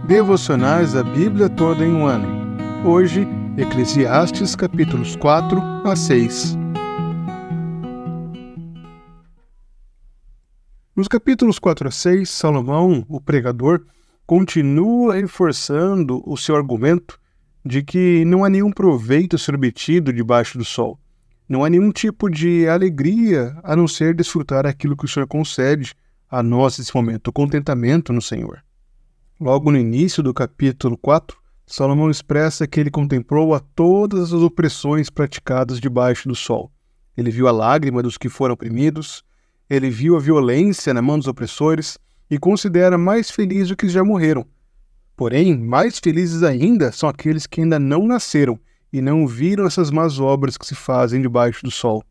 Devocionais da Bíblia toda em um ano. Hoje, Eclesiastes capítulos 4 a 6. Nos capítulos 4 a 6, Salomão, o pregador, continua reforçando o seu argumento de que não há nenhum proveito a ser obtido debaixo do sol. Não há nenhum tipo de alegria a não ser desfrutar aquilo que o Senhor concede a nós nesse momento, o contentamento no Senhor. Logo no início do capítulo 4, Salomão expressa que ele contemplou a todas as opressões praticadas debaixo do sol. Ele viu a lágrima dos que foram oprimidos, ele viu a violência na mão dos opressores e considera mais felizes os que já morreram. Porém, mais felizes ainda são aqueles que ainda não nasceram e não viram essas más obras que se fazem debaixo do sol.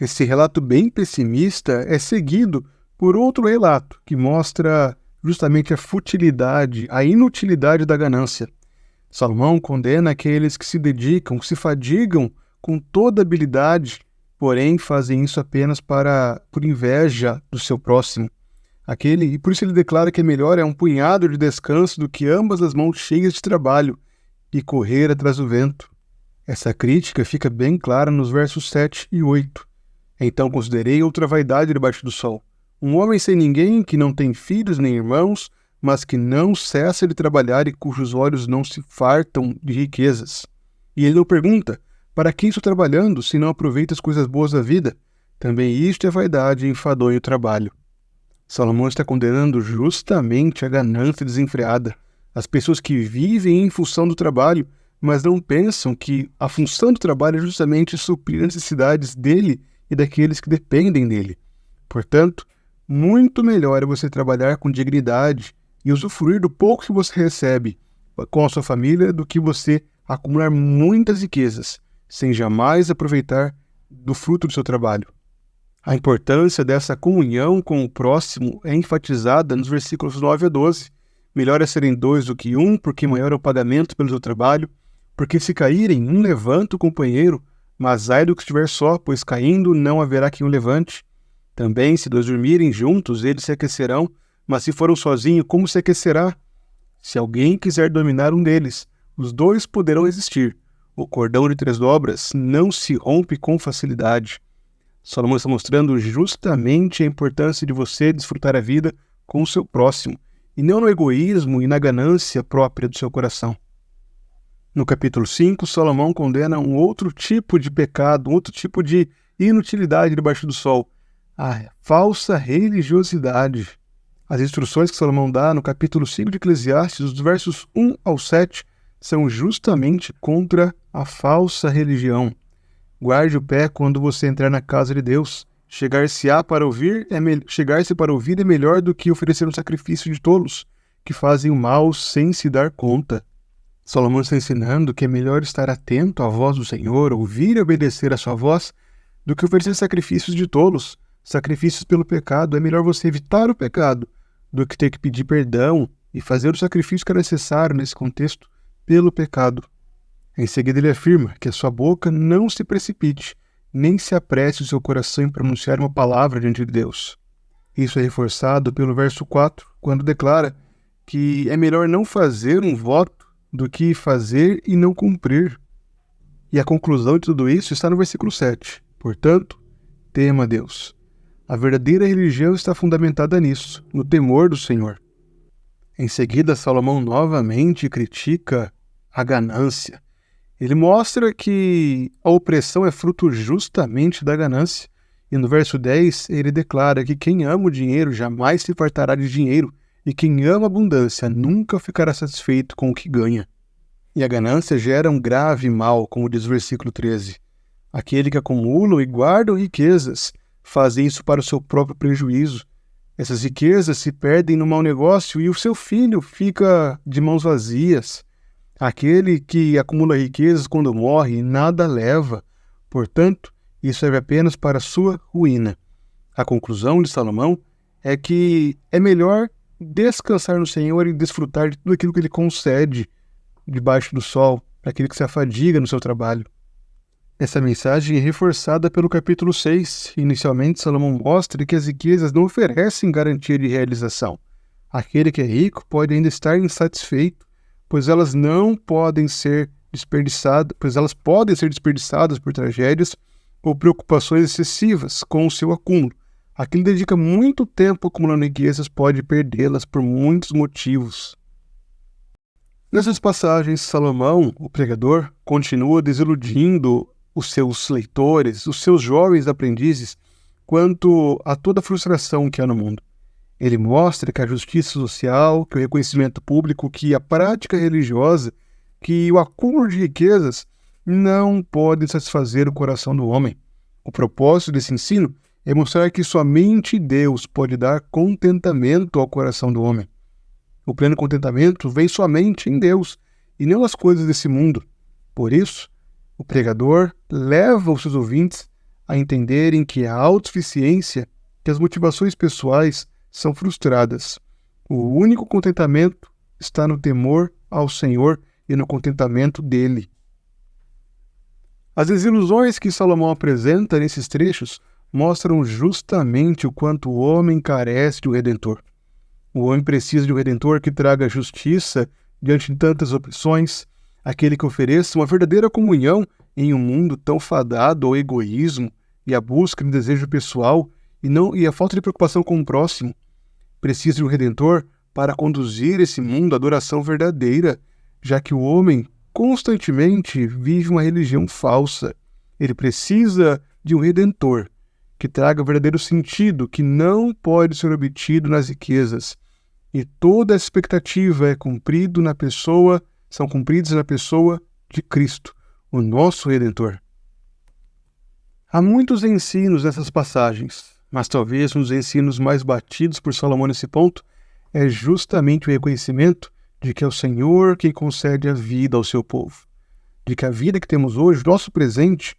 Esse relato bem pessimista é seguido por outro relato que mostra justamente a futilidade, a inutilidade da ganância. Salomão condena aqueles que se dedicam, que se fadigam com toda habilidade, porém fazem isso apenas por inveja do seu próximo. E por isso ele declara que é melhor um punhado de descanso do que ambas as mãos cheias de trabalho e correr atrás do vento. Essa crítica fica bem clara nos versos 7 e 8. Então considerei outra vaidade debaixo do sol. Um homem sem ninguém, que não tem filhos nem irmãos, mas que não cessa de trabalhar e cujos olhos não se fartam de riquezas. E ele não pergunta, para que estou trabalhando, se não aproveito as coisas boas da vida? Também isto é vaidade e enfadonho trabalho. Salomão está condenando justamente a ganância desenfreada, as pessoas que vivem em função do trabalho, mas não pensam que a função do trabalho é justamente suprir as necessidades dele e daqueles que dependem dele. Portanto, muito melhor é você trabalhar com dignidade e usufruir do pouco que você recebe com a sua família do que você acumular muitas riquezas, sem jamais aproveitar do fruto do seu trabalho. A importância dessa comunhão com o próximo é enfatizada nos versículos 9 a 12. Melhor é serem dois do que um, porque maior é o pagamento pelo seu trabalho. Porque se caírem, um levanta o companheiro, mas ai do que estiver só, pois caindo não haverá quem o levante. Também, se dois dormirem juntos, eles se aquecerão, mas se for sozinho, como se aquecerá? Se alguém quiser dominar um deles, os dois poderão resistir. O cordão de 3 dobras não se rompe com facilidade. Salomão está mostrando justamente a importância de você desfrutar a vida com o seu próximo, e não no egoísmo e na ganância própria do seu coração. No capítulo 5, Salomão condena um outro tipo de pecado, um outro tipo de inutilidade debaixo do sol, a falsa religiosidade. As instruções que Salomão dá no capítulo 5 de Eclesiastes, dos versos 1 ao 7, são justamente contra a falsa religião. Guarde o pé quando você entrar na casa de Deus. Chegar-se para ouvir é melhor do que oferecer um sacrifício de tolos, que fazem o mal sem se dar conta. Salomão está ensinando que é melhor estar atento à voz do Senhor, ouvir e obedecer à sua voz, do que oferecer sacrifícios de tolos, sacrifícios pelo pecado. É melhor você evitar o pecado do que ter que pedir perdão e fazer o sacrifício que é necessário nesse contexto pelo pecado. Em seguida ele afirma que a sua boca não se precipite, nem se apresse o seu coração em pronunciar uma palavra diante de Deus. Isso é reforçado pelo verso 4, quando declara que é melhor não fazer um voto do que fazer e não cumprir. E a conclusão de tudo isso está no versículo 7. Portanto, tema a Deus. A verdadeira religião está fundamentada nisso, no temor do Senhor. Em seguida, Salomão novamente critica a ganância. Ele mostra que a opressão é fruto justamente da ganância. E no verso 10, ele declara que quem ama o dinheiro jamais se fartará de dinheiro, e quem ama a abundância nunca ficará satisfeito com o que ganha. E a ganância gera um grave mal, como diz o versículo 13. Aquele que acumulam e guardam riquezas fazem isso para o seu próprio prejuízo. Essas riquezas se perdem no mau negócio e o seu filho fica de mãos vazias. Aquele que acumula riquezas quando morre, nada leva. Portanto, isso serve apenas para a sua ruína. A conclusão de Salomão é que é melhor descansar no Senhor e desfrutar de tudo aquilo que Ele concede debaixo do sol, para aquele que se afadiga no seu trabalho. Essa mensagem é reforçada pelo capítulo 6. Inicialmente, Salomão mostra que as riquezas não oferecem garantia de realização. Aquele que é rico pode ainda estar insatisfeito, pois elas podem ser desperdiçadas por tragédias ou preocupações excessivas com o seu acúmulo. Aquele que dedica muito tempo acumulando riquezas pode perdê-las por muitos motivos. Nessas passagens, Salomão, o pregador, continua desiludindo os seus leitores, os seus jovens aprendizes, quanto a toda a frustração que há no mundo. Ele mostra que a justiça social, que o reconhecimento público, que a prática religiosa, que o acúmulo de riquezas não podem satisfazer o coração do homem. O propósito desse ensino é mostrar que somente Deus pode dar contentamento ao coração do homem. O pleno contentamento vem somente em Deus e não nas coisas desse mundo. Por isso, o pregador leva os seus ouvintes a entenderem que a autossuficiência, que as motivações pessoais são frustradas. O único contentamento está no temor ao Senhor e no contentamento dele. As desilusões que Salomão apresenta nesses trechos mostram justamente o quanto o homem carece de um Redentor. O homem precisa de um Redentor que traga justiça diante de tantas opressões, aquele que ofereça uma verdadeira comunhão em um mundo tão fadado ao egoísmo e à busca de desejo pessoal e a falta de preocupação com o próximo. Precisa de um Redentor para conduzir esse mundo à adoração verdadeira, já que o homem constantemente vive uma religião falsa. Ele precisa de um Redentor que traga verdadeiro sentido que não pode ser obtido nas riquezas. E toda a expectativa são cumpridas na pessoa de Cristo, o nosso Redentor. Há muitos ensinos nessas passagens, mas talvez um dos ensinos mais batidos por Salomão nesse ponto é justamente o reconhecimento de que é o Senhor quem concede a vida ao seu povo. De que a vida que temos hoje, nosso presente,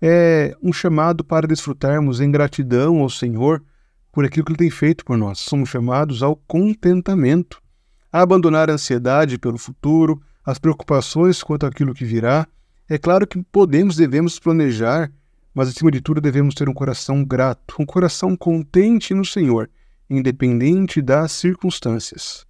é um chamado para desfrutarmos em gratidão ao Senhor por aquilo que Ele tem feito por nós. Somos chamados ao contentamento, a abandonar a ansiedade pelo futuro, as preocupações quanto àquilo que virá. É claro que devemos planejar, mas acima de tudo devemos ter um coração grato, um coração contente no Senhor, independente das circunstâncias.